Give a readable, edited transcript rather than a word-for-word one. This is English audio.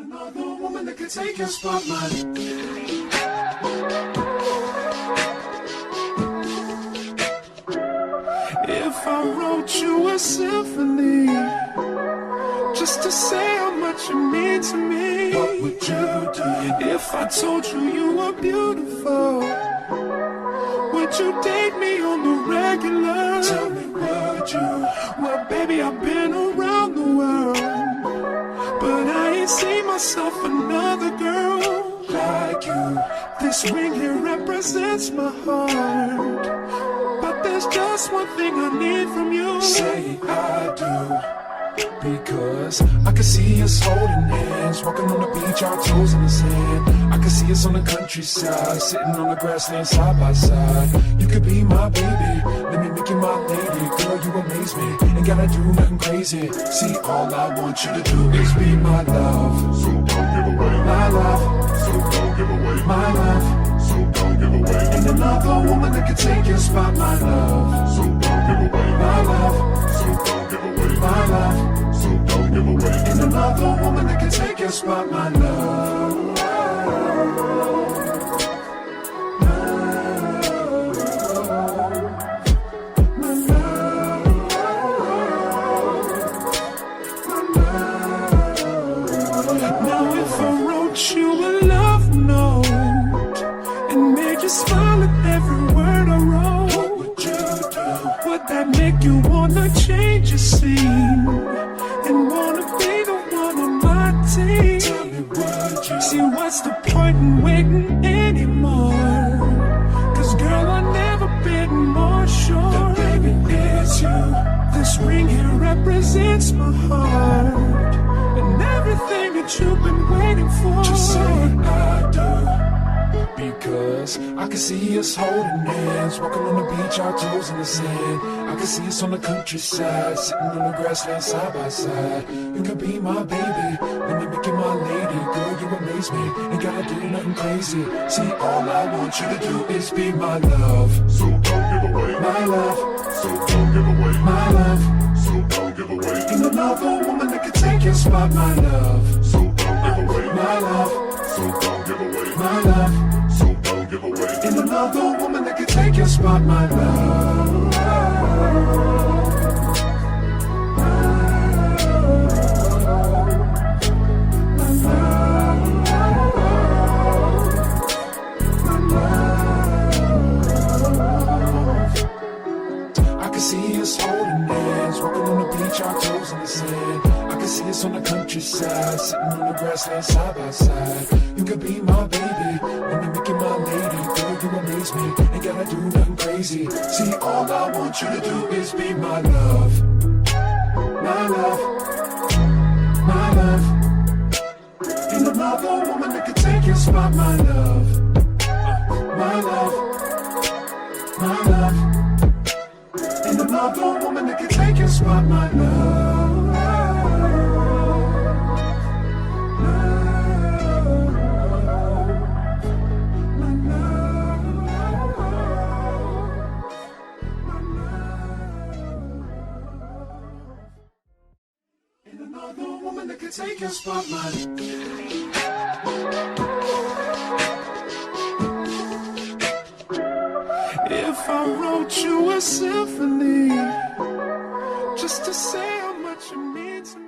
Another woman that could take your spotlight. If I wrote you a symphony just to say how much you mean to me, what would you do? If I told you you were beautiful, would you date me on the regular? Tell me, would you? Well, baby, I've been around the world, but I ain't seen myself another girl like you. This ring here represents my heart, but there's just one thing I need from you. Say I do, because I can see us holding hands, walking on the beach, our toes in the sand. I can see us on the countryside, sitting on the grassland side by side. You could be my baby, let me make you my lady. Girl, you amaze me, ain't gotta do nothing crazy. See, all I want you to do is be my love. So don't give away my love. So don't give away my love. So don't give away. Ain't another woman that can take your spot, my love. So don't give away my love. So don't give away my love. So don't give away. Ain't another woman that can take your spot, my love. Now if I wrote you a love note and made you smile at every word I wrote, what would you do? Would that make you wanna change your scene and wanna be the one on my team? Tell me, would you? See, what's the point in waiting anymore? Cause girl, I've never been more sure that baby it's you. This ring here represents my heart and everything that you've been waiting for. Just say I do, because I can see us holding hands, walking on the beach, our toes in the sand. I can see us on the countryside, sitting on the grassland side by side. You could be my baby, let me make you my lady. Girl, you amaze me, ain't gotta do nothing crazy. See, all I want you to do is be my love. So don't give away my love. So don't give away my love. So don't give away. Ain't another woman that can take your spot, my love. So don't give away my love. So don't give away my love. So don't give away. Ain't another woman that can take your spot, my love. I can see us holding hands, walking on the beach, our toes in the sand. I can see us on the countryside, sitting on the grassland side by side. You could be my baby, let me make you my lady. Girl, you amaze me, ain't gotta do nothing crazy. See, all I want you to do is be my love. My love, my love. Ain't another woman that can take your spot, my love. My love, my love. Ain't another woman that can take your spot, my love. Ain't another woman that can take your spotlight. If I wrote you a symphony just to say how much you mean to me.